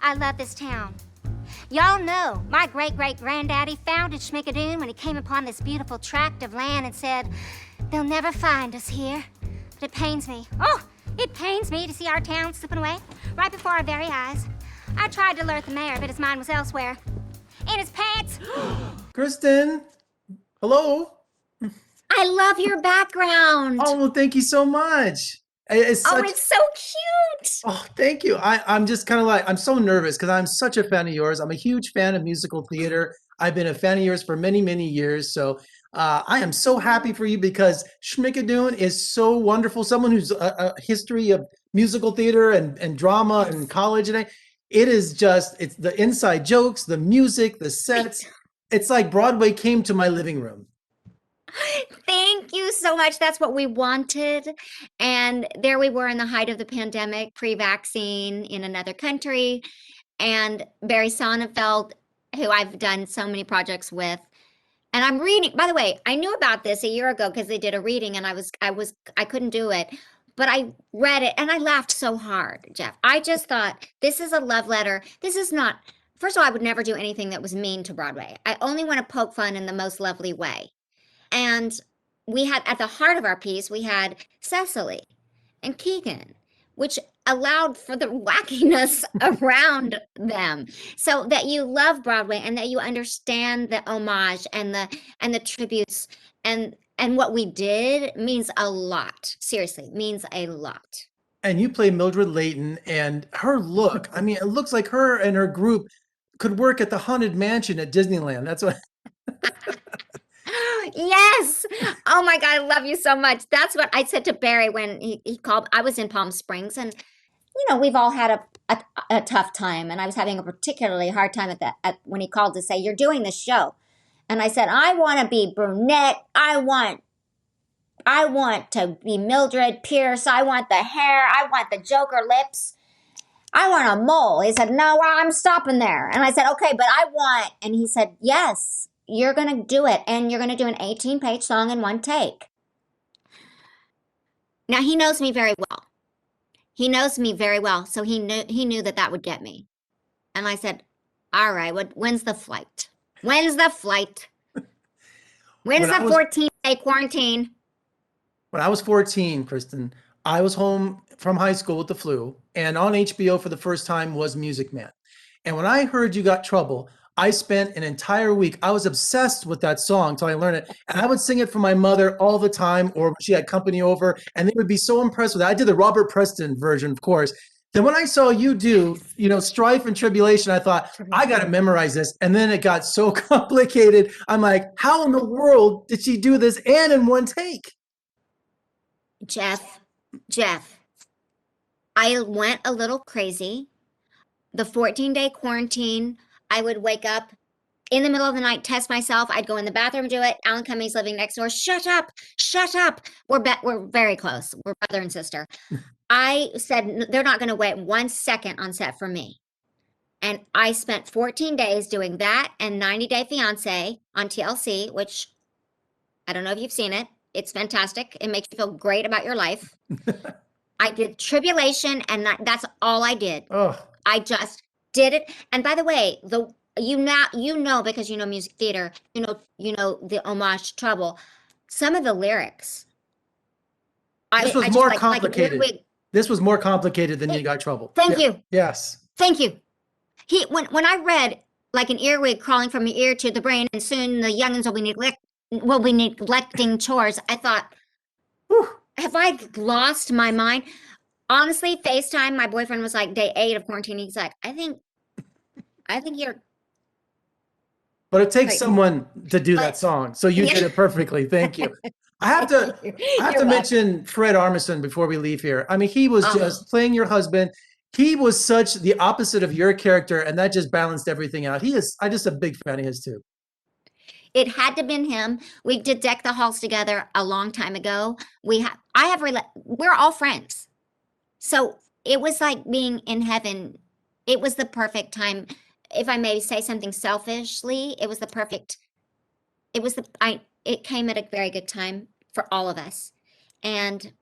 I love this town. Y'all know my great-great-granddaddy founded Schmigadoon when he came upon this beautiful tract of land and said, they'll never find us here. But it pains me. Oh, it pains me to see our town slipping away right before our very eyes. I tried to alert the mayor, but his mind was elsewhere. In his pants. Kristin, hello. I love your background. Oh, well, thank you so much. It's so cute. Oh, thank you. I'm just kind of like, I'm so nervous because I'm such a fan of yours. I'm a huge fan of musical theater. I've been a fan of yours for many, many years. So I am so happy for you because Schmigadoon is so wonderful. Someone who's a history of musical theater and drama and college. And it is just, it's the inside jokes, the music, the sets. It's like Broadway came to my living room. Thank you so much. That's what we wanted. And there we were in the height of the pandemic, pre-vaccine in another country. And Barry Sonnenfeld, who I've done so many projects with. And I'm reading, by the way, I knew about this a year ago because they did a reading and I couldn't do it. But I read it and I laughed so hard, Jeff. I just thought, this is a love letter. This is not, first of all, I would never do anything that was mean to Broadway. I only want to poke fun in the most lovely way. And we had, at the heart of our piece, we had Cecily and Keegan, which allowed for the wackiness around them, so that you love Broadway and that you understand the homage and the tributes and what we did means a lot. Seriously, means a lot. And you play Mildred Layton, and her look, I mean, it looks like her and her group could work at the Haunted Mansion at Disneyland. That's what. Yes. Oh my God, I love you so much. That's what I said to Barry when he called. I was in Palm Springs, and we've all had a tough time, and I was having a particularly hard time when he called to say, you're doing this show. And I said, I want to be brunette. I want to be Mildred Pierce. I want the hair. I want the Joker lips. I want a mole. He said, no, I'm stopping there. And I said, okay, but I want, and he said, yes, you're going to do it. And you're going to do an 18-page song in one take. Now, he knows me very well. He knows me very well. So he knew that would get me. And I said, all right, when's the flight? When's the flight? When's the 14-day quarantine? When I was 14, Kristin, I was home from high school with the flu, and on HBO for the first time was Music Man. And when I heard You Got Trouble, I spent an entire week. I was obsessed with that song until I learned it. And I would sing it for my mother all the time, or she had company over, and they would be so impressed with it. I did the Robert Preston version, of course. Then when I saw you do, Strife and Tribulation, I thought, I got to memorize this. And then it got so complicated. I'm like, how in the world did she do this and in one take? Jeff, I went a little crazy. The 14-day quarantine, I would wake up in the middle of the night, test myself. I'd go in the bathroom, do it. Alan Cummings living next door. Shut up. We're very close. We're brother and sister. I said, they're not going to wait 1 second on set for me. And I spent 14 days doing that and 90 Day Fiancé on TLC, which I don't know if you've seen it. It's fantastic. It makes you feel great about your life. I did Tribulation, and that's all I did. Oh. I just did it. And by the way, because you know music theater, you know the homage to Trouble. Some of the lyrics. This was more complicated. This was more complicated than You Got Trouble. Thank you. Yes. Thank you. When I read like an earwig crawling from your ear to the brain, and soon the youngins will be neglecting chores, I thought, whew, have I lost my mind? Honestly, FaceTime, my boyfriend was like, day 8 of quarantine, he's like, I think you're. But it takes someone to do that song. So you did it perfectly. Thank you. I have to mention Fred Armisen before we leave here. I mean, he was just playing your husband. He was such the opposite of your character, and that just balanced everything out. I'm just a big fan of his too. It had to have been him. We did Deck the Halls together a long time ago. We're all friends. So it was like being in heaven. It was the perfect time. If I may say something selfishly, it came at a very good time for all of us. And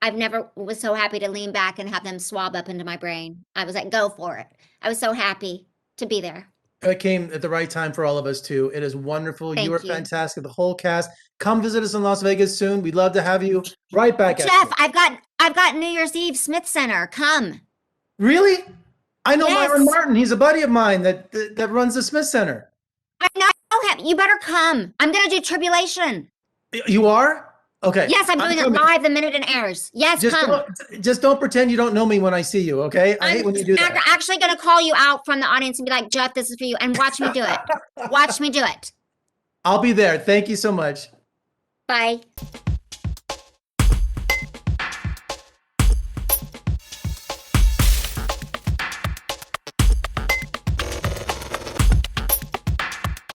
I've never was so happy to lean back and have them swab up into my brain. I was like, go for it. I was so happy to be there. It came at the right time for all of us too. It is wonderful. You are Thank you. fantastic. The whole cast. Come visit us in Las Vegas soon. We'd love to have you right back at Jeff, you. I've got New Year's Eve Smith Center. Come. Really? I know Yes. Myron Martin. He's a buddy of mine that runs the Smith Center. I know him. You better come. I'm gonna do Tribulation. You are? Okay. Yes, I'm doing it coming. live the minute it airs. Yes, come. Just don't pretend you don't know me when I see you, okay? I hate when you do that. I'm actually gonna call you out from the audience and be like, Jeff, this is for you, and watch me do it. Watch me do it. I'll be there. Thank you so much. Bye.